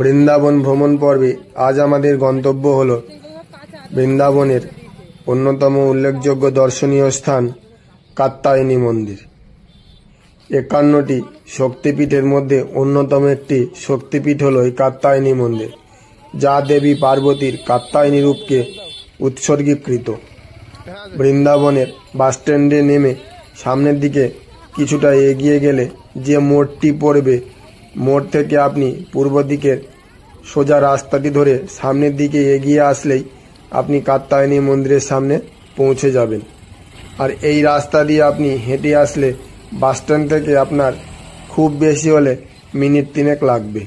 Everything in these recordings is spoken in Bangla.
বৃন্দাবন ভ্রমণ পর্বে আজ আমাদের গন্তব্য হল বৃন্দাবনের অন্যতম উল্লেখযোগ্য দর্শনীয় স্থান কাত্যায়নী মন্দির। 51টি শক্তিপীঠের মধ্যে অন্যতম একটি শক্তিপীঠ হল এই কাত্যায়নী মন্দির, যা দেবী পার্বতীর কাত্যায়নী রূপকে উৎসর্গীকৃত। বৃন্দাবনের বাসস্ট্যান্ডে নেমে সামনের দিকে কিছুটা এগিয়ে গেলে যে মোড়টি পড়বে, মোড় থেকে আপনি পূর্ব দিকের সোজা রাস্তাটি ধরে সামনের দিকে এগিয়ে আসলেই আপনি কাত্যায়নী মন্দিরের সামনে পৌঁছে যাবেন। আর এই রাস্তা দিয়ে আপনি হেঁটে আসলে বাসস্ট্যান্ড থেকে আপনার খুব বেশি হলে মিনিট 3 লাগবে।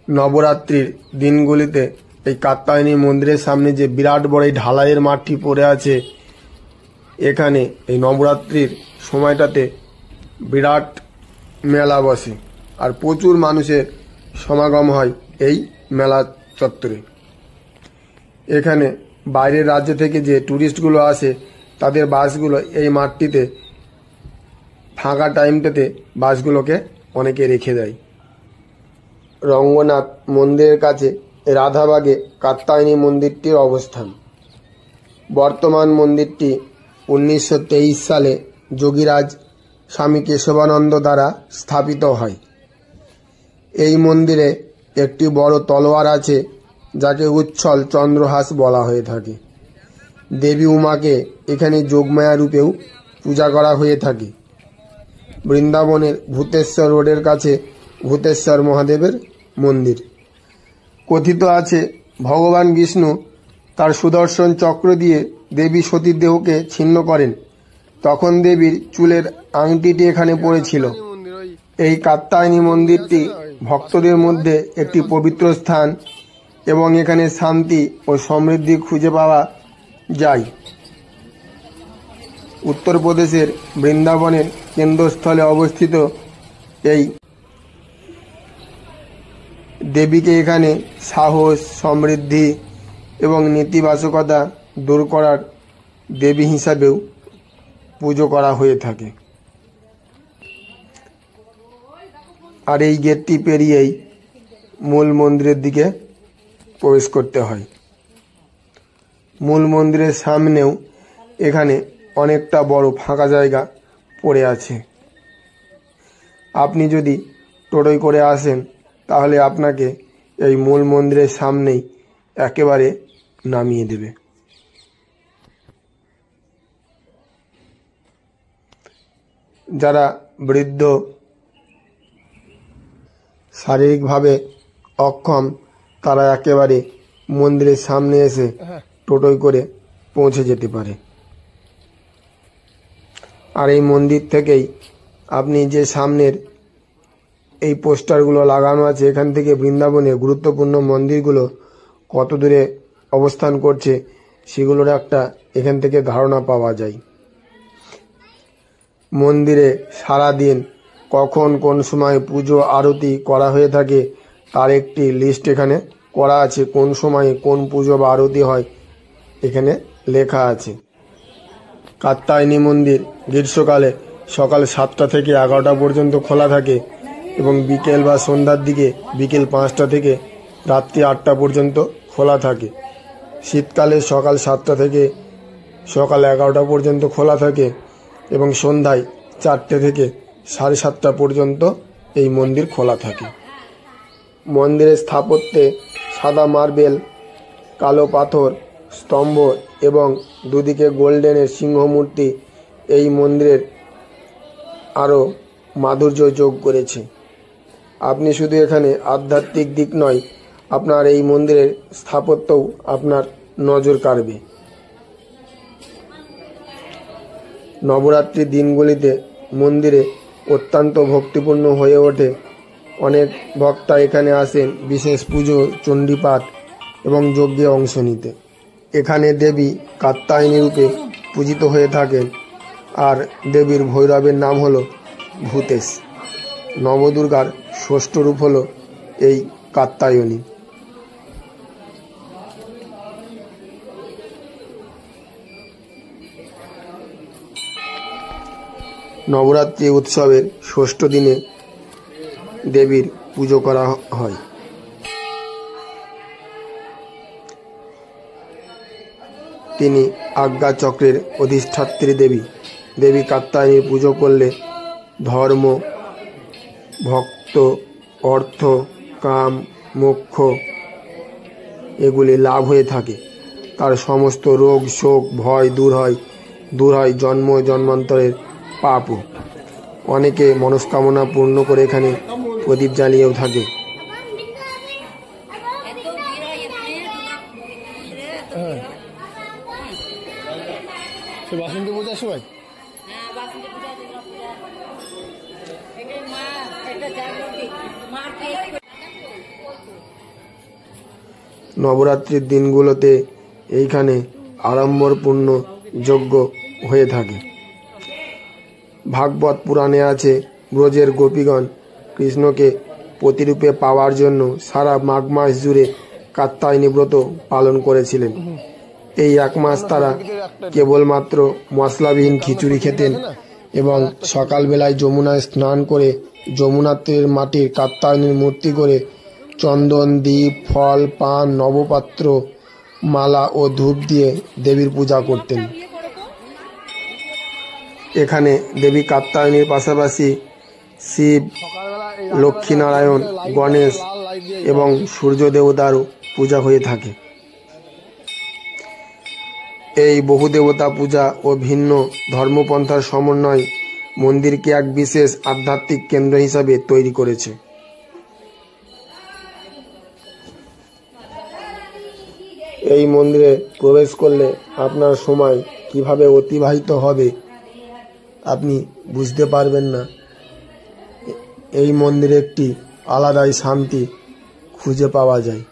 নবরাত্রির দিনগুলিতে এই কাত্যায়নী মন্দিরের সামনে যে বিরাট বড় এই ঢালাইয়ের মাঠটি পড়ে আছে, এখানে এই নবরাত্রির সময়টাতে বিরাট মেলা বসে আর প্রচুর মানুষের সমাগম হয় এই মেলা চত্বরে। এখানে বাইরের রাজ্য থেকে যে ট্যুরিস্টগুলো আসে তাদের বাসগুলো এই মাঠটিতে ফাঁকা টাইমটাতে বাসগুলোকে অনেকে রেখে দেয়। রঙ্গনাথ মন্দিরের কাছে রাধাবাগে কাত্যায়নী মন্দিরটির অবস্থান। বর্তমান মন্দিরটি 1923 সালে যোগীরাজ স্বামী কেশবানন্দ দ্বারা স্থাপিত হয়। এই মন্দিরে একটি বড় তলোয়ার আছে, যাকে উচ্ছল চন্দ্রহাস বলা হয়ে থাকে। দেবী উমাকে এখানে যোগমায়া রূপেও পূজা করা হয়ে থাকে। বৃন্দাবনের ভূতেশ্বর রোডের কাছে ভূতেশ্বর মহাদেবের মন্দির। কথিত আছে ভগবান বিষ্ণু তার সুদর্শন চক্র দিয়ে দেবী সতীর দেহকে ছিন্ন করেন, তখন দেবীর চুলের আংটিটি এখানে পড়েছিল। এই কাত্যায়নী মন্দিরটি ভক্তদের মধ্যে একটি পবিত্র স্থান এবং এখানে শান্তি ও সমৃদ্ধি খুঁজে পাওয়া যায়। উত্তরপ্রদেশের বৃন্দাবনের কেন্দ্রস্থলে অবস্থিত এই দেবীকে এখানে সাহস, সমৃদ্ধি এবং নেতিবাচকতা দূর করার দেবী হিসাবেও পুজো করা হয়ে থাকে। আর এই গেটটি পেরিয়েই মূল মন্দিরের দিকে প্রবেশ করতে হয়। মূল মন্দিরের সামনেও এখানে অনেকটা বড় ফাঁকা জায়গা পড়ে আছে। আপনি যদি টোটোয় করে আসেন তাহলে আপনাকে এই মূল মন্দিরের সামনেই একেবারে নামিয়ে দেবে। যারা বৃদ্ধ, শারীরিকভাবে অক্ষম, তারা একেবারে মন্দিরের সামনে এসে টোটোয় করে পৌঁছে যেতে পারে। আর এই মন্দির থেকেই আপনি যে সামনের এই পোস্টারগুলো লাগানো আছে, এখান থেকে বৃন্দাবনের গুরুত্বপূর্ণ মন্দিরগুলো কত দূরে অবস্থান করছে সেগুলোর একটা এখান থেকে ধারণা পাওয়া যায়। মন্দিরে সারা দিন কখন কোন সময় পুজো আরতি করা হয়ে থাকে তার একটি লিস্ট এখানে করা আছে। কোন সময়ে কোন পুজো বা আরতি হয় এখানে লেখা আছে। কাত্যায়নী মন্দির গ্রীষ্মকালে সকাল 7টা থেকে 11টা পর্যন্ত খোলা থাকে এবং বিকেল বা সন্ধ্যার দিকে বিকেল 5টা থেকে রাত্রি 8টা পর্যন্ত খোলা থাকে। শীতকালে সকাল 7টা থেকে সকাল 11টা পর্যন্ত খোলা থাকে এবং সন্ধ্যায় 4টে থেকে 7:30টা পর্যন্ত এই মন্দির খোলা থাকে। মন্দিরের স্থাপত্যে সাদা মার্বেল, কালো পাথর, স্তম্ভ এবং দুদিকে গোল্ডেনের সিংহ মূর্তি এই মন্দিরের আরও মাধুর্য যোগ করেছে। আপনি শুধু এখানে আধ্যাত্মিক দিক নয়, আপনার এই মন্দিরের স্থাপত্যও আপনার নজর কাড়বে। নবরাত্রির দিনগুলিতে মন্দিরে অত্যন্ত ভক্তিপূর্ণ হয়ে ওঠে। অনেক ভক্তা এখানে আসেন বিশেষ পুজো, চণ্ডীপাঠ এবং যজ্ঞে অংশ নিতে। এখানে দেবী কাত্যায়নী রূপে পূজিত হয়ে থাকেন, আর দেবীর ভৈরবের নাম হল ভূতেশ। নবদুর্গার ষষ্ঠ রূপ হল এই কাত্যায়নী। নবরাত্রি উৎসবের ষষ্ঠ দিনে দেবীর পুজো করা হয়। তিনি আজ্ঞা চক্রের অধিষ্ঠাত্রী দেবী। দেবী কাত্যায়নীর পুজো করলে ধর্ম, ভক্ত, অর্থ, কাম, মোক্ষ এগুলি লাভ হয়ে থাকে। তার সমস্ত রোগ, শোক, ভয় দূর হয় জন্ম জন্মান্তরের পাপও। অনেকে মনস্কামনা পূর্ণ করে এখানে প্রদীপ জ্বালিয়েও থাকে। বাসন্তী পূজার সময় নবরাত্রির দিনগুলোতে এইখানে আড়ম্বরপূর্ণ যজ্ঞ হয়ে থাকে। ভাগবত পুরাণে আছে, ব্রজের গোপীগণ কৃষ্ণকে প্রতিরূপে পাওয়ার জন্য সারা মাঘ মাস জুড়ে কাত্যায়নী ব্রত পালন করেছিলেন। এই এক মাস তারা কেবলমাত্র মশলাবিহীন খিচুড়ি খেতেন এবং সকালবেলায় যমুনায় স্নান করে যমুনার তীরের মাটির কাত্যায়নীর মূর্তি করে চন্দন, দ্বীপ, ফল, পান, নবপাত্র, মালা ও ধূপ দিয়ে দেবীর পূজা করতেন। এখানে দেবী কাত্যায়নীর পাশাপাশি শিব, লক্ষ্মীনারায়ণ, গণেশ এবং সূর্য দেবতারও পূজা হয়ে থাকে। এই বহু দেবতা পূজা ও ভিন্ন ধর্মপন্থার সমন্বয় মন্দিরকে এক বিশেষ আধ্যাত্মিক কেন্দ্র হিসাবে তৈরি করেছে। এই মন্দিরে প্রবেশ করলে আপনার সময় কিভাবে অতিবাহিত হবে আপনি বুঝতে পারবেন না। এই মন্দিরে একটি আলাদাই শান্তি খুঁজে পাওয়া যায়।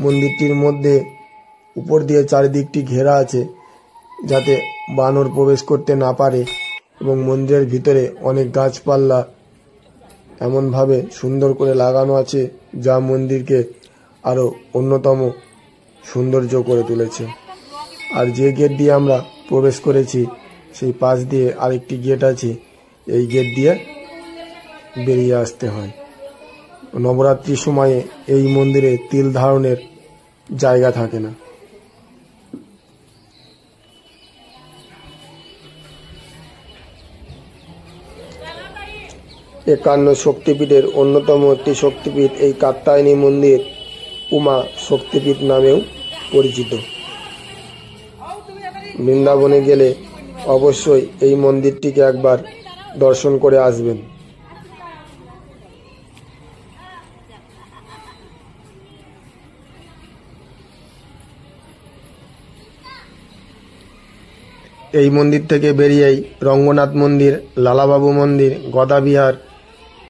মন্দিরটির মধ্যে উপর দিয়ে চারিদিকটি ঘেরা আছে যাতে বানর প্রবেশ করতে না পারে, এবং মন্দিরের ভিতরে অনেক গাছপালা এমনভাবে সুন্দর করে লাগানো আছে যা মন্দিরকে আরও অন্যতম সৌন্দর্য করে তুলেছে। আর যে গেট দিয়ে আমরা প্রবেশ করেছি সেই পাশ দিয়ে আরেকটি গেট আছে, এই গেট দিয়ে বেরিয়ে আসতে হয়। নবরাত্রির সময়ে এই মন্দিরে তিল ধারণের জায়গা থাকে না। একান্ন শক্তিপীঠের অন্যতম একটি শক্তিপীঠ এই কাত্যায়নী মন্দির উমা শক্তিপীঠ নামেও পরিচিত। বৃন্দাবনে গেলে অবশ্যই এই মন্দিরটিকে একবার দর্শন করে আসবেন। এই মন্দির থেকে বেরিয়েই রঙ্গনাথ মন্দির, লালাবাবু মন্দির, গদাবিহার